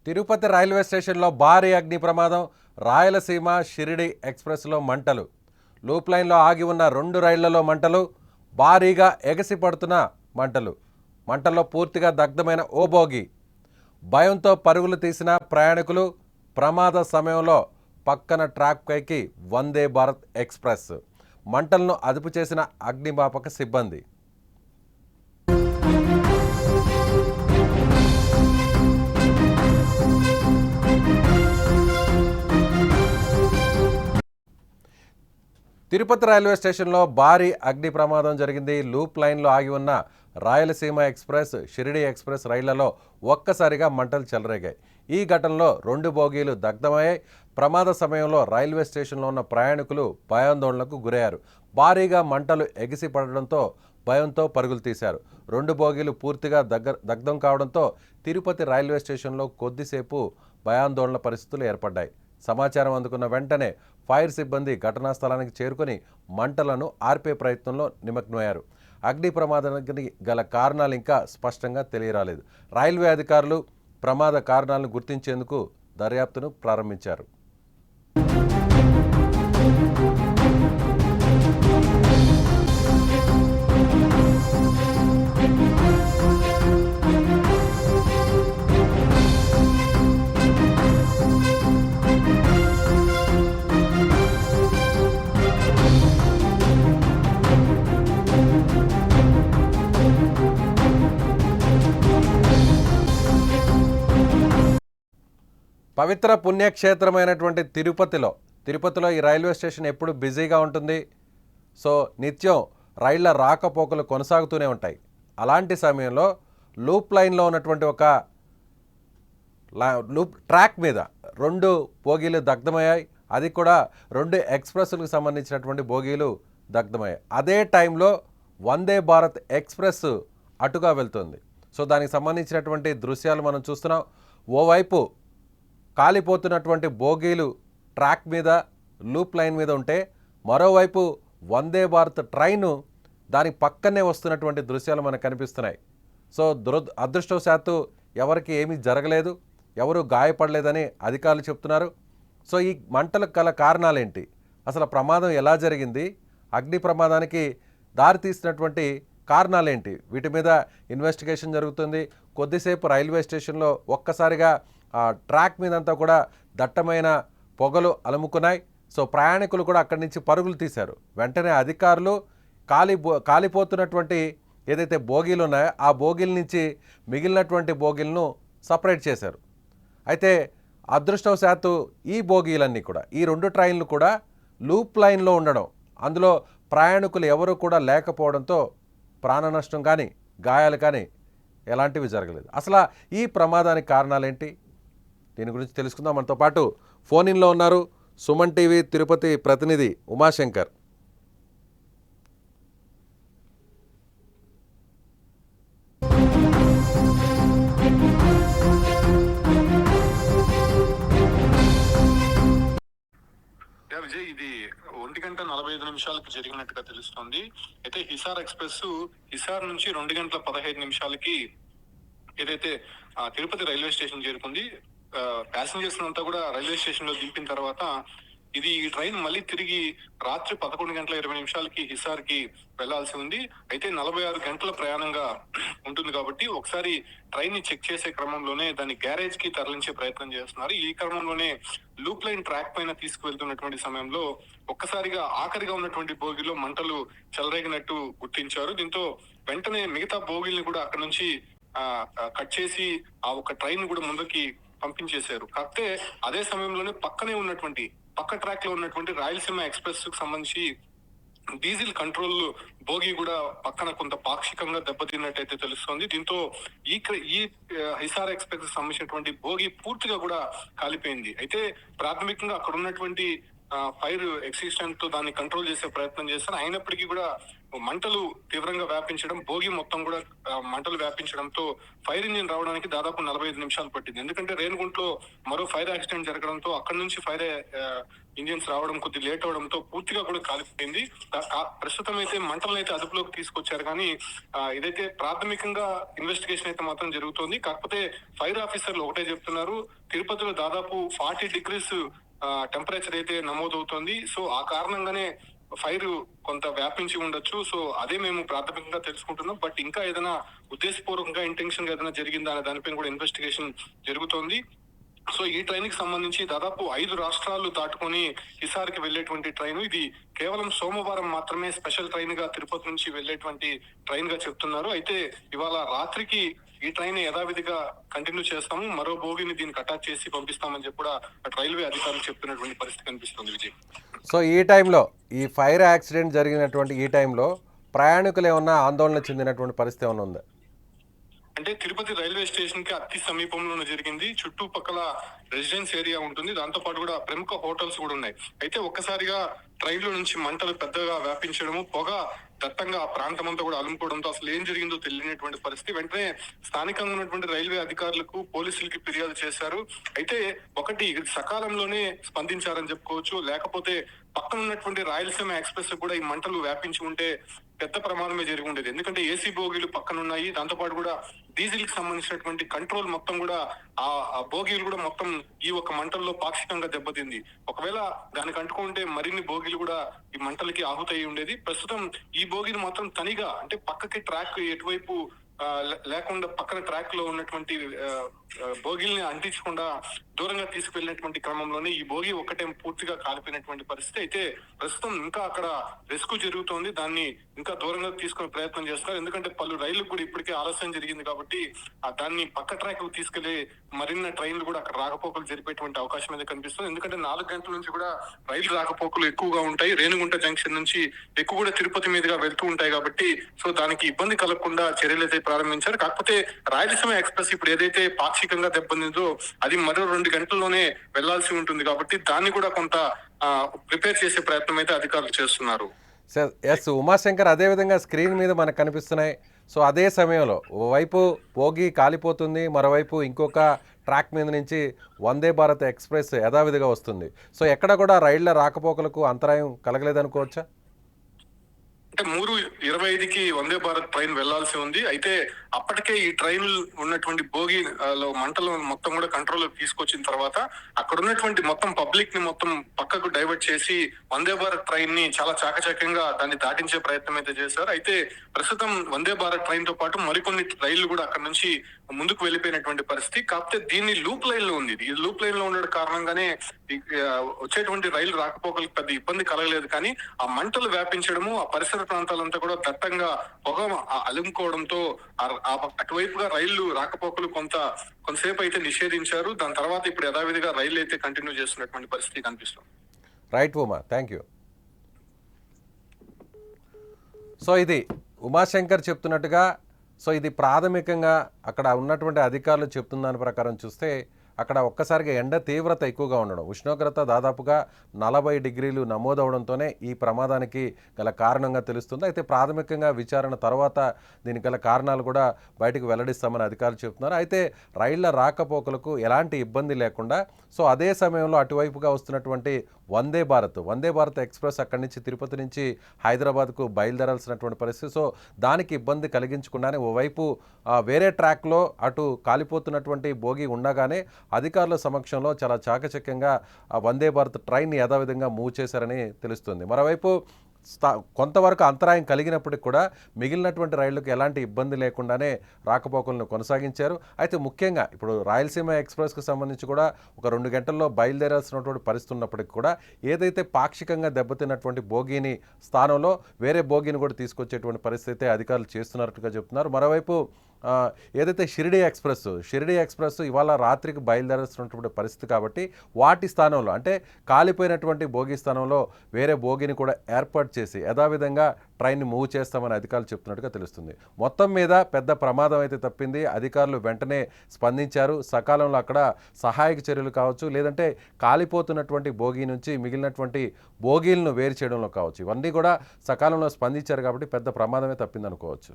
Tirupati railway స్టేషన్లో భారీ అగ్ని ప్రమాదం. రాయలసీమ షిరిడి ఎక్స్ప్రెస్లో మంటలు. లూప్ లైన్లో ఆగి ఉన్న 2 రైళ్లలో మంటలు. భారీగా ఎగసి పడుతున్న మంటలు. మంటల్లో పూర్తిగా దగ్ధమైన ఓ బోగి. భయంతో పరుగులు తీసిన ప్రయాణికులు. ప్రమాద సమయంలో పక్కన ట్రాక్ పైకి వందే భారత్ ఎక్స్ప్రెస్. మంటలను అదుపు చేసిన అగ్నిమాపక సిబ్బంది. తిరుపతి రైల్వే స్టేషన్లో భారీ అగ్ని ప్రమాదం జరిగింది. లూప్ లైన్లో ఆగి ఉన్న రాయలసీమ ఎక్స్ప్రెస్, షిరిడి ఎక్స్ప్రెస్ రైళ్లలో ఒక్కసారిగా మంటలు చెలరేగాయి. ఈ ఘటనలో 2 బోగీలు దగ్ధమయ్యాయి. ప్రమాద సమయంలో రైల్వే స్టేషన్లో ఉన్న ప్రయాణికులు భయాందోళనకు గురయ్యారు. భారీగా మంటలు ఎగిసి పడడంతో భయంతో పరుగులు తీశారు. 2 బోగీలు పూర్తిగా దగ్ధం కావడంతో తిరుపతి రైల్వే స్టేషన్లో కొద్దిసేపు భయాందోళన పరిస్థితులు ఏర్పడ్డాయి. సమాచారం అందుకున్న వెంటనే ఫైర్ సిబ్బంది ఘటనా స్థలానికి చేరుకొని మంటలను ఆర్పే ప్రయత్నంలో నిమగ్నమయ్యారు. అగ్ని ప్రమాదానికి గల కారణాలు ఇంకా స్పష్టంగా తెలియరాలేదు. రైల్వే అధికారులు ప్రమాద కారణాలను గుర్తించేందుకు దర్యాప్తును ప్రారంభించారు. పవిత్ర పుణ్యక్షేత్రమైనటువంటి తిరుపతిలో ఈ రైల్వే స్టేషన్ ఎప్పుడు బిజీగా ఉంటుంది. సో నిత్యం రైళ్ల రాకపోకలు కొనసాగుతూనే ఉంటాయి. అలాంటి సమయంలో లూప్ లైన్లో ఉన్నటువంటి ఒక ట్రాక్ మీద 2 బోగీలు దగ్ధమయ్యాయి. అది కూడా 2 ఎక్స్ప్రెస్లకు సంబంధించినటువంటి బోగీలు దగ్ధమయ్యాయి. అదే టైంలో వందే భారత్ ఎక్స్ప్రెస్ అటుగా వెళ్తుంది. సో దానికి సంబంధించినటువంటి దృశ్యాలు మనం చూస్తున్నాం. ఓవైపు కాలిపోతున్నటువంటి బోగీలు ట్రాక్ మీద, లూప్ లైన్ మీద ఉంటే, మరోవైపు వందే భారత్ ట్రైను దాని పక్కనే వస్తున్నటువంటి దృశ్యాలు మనకు కనిపిస్తున్నాయి. సో అదృష్టవశాత్తు ఎవరికి ఏమీ జరగలేదు, ఎవరు గాయపడలేదని అధికారులు చెప్తున్నారు. సో ఈ మంటలకు గల కారణాలేంటి, అసలు ప్రమాదం ఎలా జరిగింది, అగ్ని ప్రమాదానికి దారితీసినటువంటి కారణాలేంటి, వీటి మీద ఇన్వెస్టిగేషన్ జరుగుతుంది. కొద్దిసేపు రైల్వే స్టేషన్లో ఒక్కసారిగా ట్రాక్ మీదంతా కూడా దట్టమైన పొగలు అలుముకున్నాయి. సో ప్రయాణికులు కూడా అక్కడి నుంచి పరుగులు తీశారు. వెంటనే అధికారులు కాలిపోతున్నటువంటి ఏదైతే బోగీలు ఉన్నాయో ఆ బోగీల నుంచి మిగిలినటువంటి బోగీలను సపరేట్ చేశారు. అయితే అదృష్టవశాత్తు ఈ బోగీలన్నీ కూడా, ఈ 2 ట్రైన్లు కూడా లూప్ లైన్లో ఉండడం, అందులో ప్రయాణికులు ఎవరు కూడా లేకపోవడంతో ప్రాణ నష్టం కానీ గాయాలు కానీ ఎలాంటివి జరగలేదు. అసలు ఈ ప్రమాదానికి కారణాలేంటి, దీని గురించి తెలుసుకుందాం. మనతో పాటు ఫోన్ ఇన్లో ఉన్నారు సుమన్ టీవీ తిరుపతి ప్రతినిధి ఉమాశంకర్. విజయ్, ఇది 1:45 జరిగినట్టుగా తెలుస్తోంది. అయితే హిసార్ ఎక్స్ప్రెస్ హిసార్ నుంచి 2:15 ఏదైతే తిరుపతి రైల్వే స్టేషన్ చేరుకుంది. ప్యాసింజర్స్ అంతా కూడా రైల్వే స్టేషన్ లో దింపిన తర్వాత ఈ ట్రైన్ మళ్ళీ తిరిగి రాత్రి 11:20 హిసార్ కి వెళ్లాల్సి ఉంది. అయితే 46 గంటల ప్రయాణంగా ఉంటుంది కాబట్టి ఒకసారి ట్రైన్ ని చెక్ చేసే క్రమంలోనే దాన్ని గ్యారేజ్ కి తరలించే ప్రయత్నం చేస్తున్నారు. ఈ క్రమంలోనే లూప్ లైన్ ట్రాక్ పైన తీసుకువెళ్తున్నటువంటి సమయంలో ఒక్కసారిగా ఆఖరిగా ఉన్నటువంటి బోగిలో మంటలు చెలరేగినట్టు గుర్తించారు. దీంతో వెంటనే మిగతా బోగిల్ని కూడా అక్కడ నుంచి కట్ చేసి ఆ ఒక ట్రైన్ కూడా ముందుకి పంపించేశారు. కాకపోతే అదే సమయంలోనే పక్క ట్రాక్ లో ఉన్నటువంటి రాయలసీమ ఎక్స్ప్రెస్ కు సంబంధించి డీజిల్ కంట్రోల్ బోగి కూడా పక్కన కొంత పాక్షికంగా దెబ్బతిన్నట్టయితే తెలుస్తోంది. దీంతో ఈ హిసార్ ఎక్స్ప్రెస్ సంబంధించినటువంటి బోగి పూర్తిగా కూడా కాలిపోయింది. అయితే ప్రాథమికంగా అక్కడ ఉన్నటువంటి ఫైర్ ఎక్సిస్టెంట్ తో దాన్ని కంట్రోల్ చేసే ప్రయత్నం చేశారు. అయినప్పటికీ కూడా మంటలు తీవ్రంగా వ్యాపించడం, భోగి మొత్తం కూడా మంటలు వ్యాపించడంతో ఫైర్ ఇంజిన్ రావడానికి దాదాపు 45 నిమిషాలు పట్టింది. ఎందుకంటే రేణిగుంటలో మరో ఫైర్ యాక్సిడెంట్ జరగడంతో అక్కడి నుంచి ఫైర్ ఇంజిన్స్ రావడం కొద్ది లేట్ అవడంతో పూర్తిగా కూడా కాలిపోయింది. ప్రస్తుతం అయితే మంటలను అయితే అదుపులోకి తీసుకొచ్చారు, కానీ ఇదైతే ప్రాథమికంగా ఇన్వెస్టిగేషన్ అయితే మాత్రం జరుగుతోంది. కాకపోతే ఫైర్ ఆఫీసర్లు ఒకటే చెప్తున్నారు, తిరుపతిలో దాదాపు 40 డిగ్రీస్ టెంపరేచర్ అయితే నమోదవుతోంది. సో ఆ కారణంగానే ఫైర్ కొంత వ్యాపించి ఉండొచ్చు. సో అదే మేము ప్రాథమికంగా తెలుసుకుంటున్నాం. బట్ ఇంకా ఏదైనా ఉద్దేశపూర్వకంగా ఇంటెన్షన్ గా ఏదైనా జరిగిందా అనే దానిపైన కూడా ఇన్వెస్టిగేషన్ జరుగుతోంది. సో ఈ ట్రైన్ కి సంబంధించి దాదాపు 5 రాష్ట్రాలు దాటుకొని హిసార్కి వెళ్లేటువంటి ట్రైన్ ఇది. కేవలం సోమవారం మాత్రమే స్పెషల్ ట్రైన్ గా తిరుపతి నుంచి వెళ్లేటువంటి ట్రైన్ గా చెప్తున్నారు. అయితే ఇవాళ రాత్రికి ఈ ట్రైన్ యథావిధిగా కంటిన్యూ చేస్తాము, మరో బోగిని దీనికి అటాచ్ చేసి పంపిస్తామని చెప్పి కూడా రైల్వే అధికారులు చెప్తున్నటువంటి పరిస్థితి కనిపిస్తుంది విజయ్. సో ఈ టైంలో ఈ ఫైర్ యాక్సిడెంట్ జరిగినటువంటి ఈ టైంలో ప్రయాణికులు ఏమన్నా ఆందోళన చెందినటువంటి పరిస్థితి ఏమైనా ఉందా? అంటే తిరుపతి రైల్వే స్టేషన్ కి అతి సమీపంలోనే జరిగింది. చుట్టుపక్కల రెసిడెన్స్ ఏరియా ఉంటుంది, దాంతో పాటు కూడా ప్రముఖ హోటల్స్ కూడా ఉన్నాయి. అయితే ఒక్కసారిగా ట్రైన్ లో నుంచి మంటలు పెద్దగా వ్యాపించడము, పొగ దట్టంగా ఆ ప్రాంతం అంతా కూడా అలుముకోవడంతో అసలు ఏం జరిగిందో తెలియనటువంటి పరిస్థితి. వెంటనే స్థానికంగా ఉన్నటువంటి రైల్వే అధికారులకు, పోలీసులకి ఫిర్యాదు చేశారు. అయితే ఒకటి సకాలంలోనే స్పందించారని చెప్పుకోవచ్చు, లేకపోతే పక్కన ఉన్నటువంటి రాయలసీమ ఎక్స్ప్రెస్ కూడా ఈ మంటలు వ్యాపించి ఉంటే పెద్ద ప్రమాదమే జరిగి ఉండేది. ఎందుకంటే ఏసీ బోగీలు పక్కన ఉన్నాయి, దాంతో పాటు కూడా డీజిల్ కి సంబంధించినటువంటి కంట్రోల్ మొత్తం కూడా ఆ బోగీలు కూడా మొత్తం ఈ ఒక మంటల్లో పాక్షికంగా దెబ్బతింది. ఒకవేళ దానికి అంటుకుంటే మరిన్ని బోగీలు కూడా ఈ మంటలకి ఆహుతయి ఉండేది. ప్రస్తుతం ఈ బోగీలు మాత్రం తనిగా, అంటే పక్కకి ట్రాక్ ఎటువైపు లేకుండా పక్కన ట్రాక్ లో ఉన్నటువంటి బోగిల్ని అంటించకుండా దూరంగా తీసుకువెళ్ళినటువంటి క్రమంలోనే ఈ బోగి ఒక్కటే పూర్తిగా కాలిపోయినటువంటి పరిస్థితి. అయితే ప్రస్తుతం ఇంకా అక్కడ రెస్క్యూ జరుగుతోంది, దాన్ని ఇంకా దూరంగా తీసుకునే ప్రయత్నం చేస్తారు. ఎందుకంటే పలు రైళ్లకు కూడా ఇప్పటికే ఆలస్యం జరిగింది కాబట్టి దాన్ని పక్క ట్రాక్ కు తీసుకెళ్లి మరిన్న ట్రైన్లు కూడా అక్కడ రాకపోకలు జరిపేటువంటి అవకాశం అయితే కనిపిస్తుంది. ఎందుకంటే 4 గంటల నుంచి కూడా రైలు రాకపోకలు ఎక్కువగా ఉంటాయి. రేణిగుంట జంక్షన్ నుంచి ఎక్కువ కూడా తిరుపతి మీదుగా వెళ్తూ ఉంటాయి కాబట్టి సో దానికి ఇబ్బంది కలగకుండా చర్యలు అయితే ప్రారంభించారు. కాకపోతే రాయలసీమ ఎక్స్ప్రెస్ ఇప్పుడు ఏదైతే పాక్షికంగా దెబ్బతిందో అది మరో 2 గంటల్లోనే వెళ్లాల్సి ఉంటుంది కాబట్టి దాన్ని కూడా కొంత ప్రిపేర్ చేసే ప్రయత్నం అయితే అధికారులు చేస్తున్నారు. ఎస్ ఉమాశంకర్, అదేవిధంగా స్క్రీన్ మీద మనకు కనిపిస్తున్నాయి. సో అదే సమయంలో ఓవైపు బోగి కాలిపోతుంది, మరోవైపు ఇంకొక ట్రాక్ మీద నుంచి వందే భారత్ ఎక్స్ప్రెస్ యథావిధిగా వస్తుంది. సో ఎక్కడ కూడా రైళ్ల రాకపోకలకు అంతరాయం కలగలేదనుకోవచ్చా? అంటే 3:25కి వందే భారత్ ట్రైన్ వెళ్లాల్సి ఉంది. అయితే అప్పటికే ఈ ట్రైన్ ఉన్నటువంటి బోగి లో మంటలు మొత్తం కూడా కంట్రోల్ తీసుకొచ్చిన తర్వాత అక్కడ ఉన్నటువంటి మొత్తం పబ్లిక్ ని మొత్తం పక్కకు డైవర్ట్ చేసి వందే భారత్ ట్రైన్ ని చాలా చాకచక్యంగా దాన్ని దాటించే ప్రయత్నం అయితే చేశారు. అయితే ప్రస్తుతం వందే భారత్ ట్రైన్ తో పాటు మరికొన్ని రైళ్లు కూడా అక్కడ నుంచి ముందుకు వెళ్ళిపోయినటువంటి పరిస్థితి. కాకపోతే దీన్ని లూప్ లైన్ లో ఉంది. ఈ లూప్ లైన్ లో ఉండడం కారణంగానే వచ్చేటువంటి రైలు రాకపోకలకు పెద్ద ఇబ్బంది కలగలేదు. కానీ ఆ మంటలు వ్యాపించడము, ఆ పరిసర ప్రాంతాలంతా కూడా దట్టంగా పొగ అలుముకోవడంతో అటువైపుగా రైళ్లు రాకపోకలు కొంతసేపు అయితే నిషేధించారు. దాని తర్వాత ఇప్పుడు యథావిధిగా రైళ్లు అయితే కంటిన్యూ చేస్తున్నటువంటి పరిస్థితి కనిపిస్తుంది. Right Uma, thank you. So ఇది ఉమాశంకర్ చెప్తున్నట్టుగా, సో ఇది ప్రాథమికంగా అక్కడ ఉన్నటువంటి అధికారులు చెప్తున్న దాని ప్రకారం చూస్తే అక్కడ ఒక్కసారిగా ఎండ తీవ్రత ఎక్కువగా ఉండడం, ఉష్ణోగ్రత దాదాపుగా 40 డిగ్రీలు నమోదవడంతోనే ఈ ప్రమాదానికి గల కారణంగా తెలుస్తుంది. అయితే ప్రాథమికంగా విచారణ తర్వాత దీనికి గల కారణాలు కూడా బయటకు వెల్లడిస్తామని అధికారులు చెప్తున్నారు. అయితే రైళ్ల రాకపోకలకు ఎలాంటి ఇబ్బంది లేకుండా, సో అదే సమయంలో అటువైపుగా వస్తున్నటువంటి వందే భారత్ ఎక్స్ప్రెస్ అక్కడి నుంచి తిరుపతి నుంచి హైదరాబాద్కు బయలుదేరాల్సినటువంటి పరిస్థితి. సో దానికి ఇబ్బంది కలిగించకుండానే ఓవైపు వేరే ట్రాక్లో అటు కాలిపోతున్నటువంటి బోగి ఉండగానే అధికారుల సమక్షంలో చాలా చాకచక్యంగా వందే భారత్ ట్రైన్ యథావిధంగా మూవ్ చేశారని తెలుస్తుంది. మరోవైపు కొంతవరకు అంతరాయం కలిగినప్పటికి కూడా మిగిలినటువంటి రైళ్లకు ఎలాంటి ఇబ్బంది లేకుండానే రాకపోకలను కొనసాగించారు. అయితే ముఖ్యంగా ఇప్పుడు రాయలసీమ ఎక్స్ప్రెస్కి సంబంధించి కూడా ఒక 2 గంటల్లో బయలుదేరాల్సినటువంటి పరిస్థితి ఉన్నప్పటికీ కూడా ఏదైతే పాక్షికంగా దెబ్బతిన్నటువంటి బోగీని స్థానంలో వేరే బోగీని కూడా తీసుకొచ్చేటువంటి పరిస్థితి అధికారులు చేస్తున్నట్టుగా చెప్తున్నారు. మరోవైపు ఏదైతే షిరిడి ఎక్స్ప్రెస్ ఇవాళ రాత్రికి బయలుదేరుస్తున్నటువంటి పరిస్థితి కాబట్టి వాటి స్థానంలో అంటే కాలిపోయినటువంటి బోగి స్థానంలో వేరే బోగిని కూడా ఏర్పాటు చేసి యథావిధంగా ట్రైన్ని మూవ్ చేస్తామని అధికారులు చెప్తున్నట్టుగా తెలుస్తుంది. మొత్తం మీద పెద్ద ప్రమాదం అయితే తప్పింది. అధికారులు వెంటనే స్పందించారు. సకాలంలో అక్కడ సహాయక చర్యలు కావచ్చు, లేదంటే కాలిపోతున్నటువంటి బోగి నుంచి మిగిలినటువంటి బోగీలను వేరు చేయడంలో కావచ్చు, ఇవన్నీ కూడా సకాలంలో స్పందించారు కాబట్టి పెద్ద ప్రమాదమే తప్పిందనుకోవచ్చు.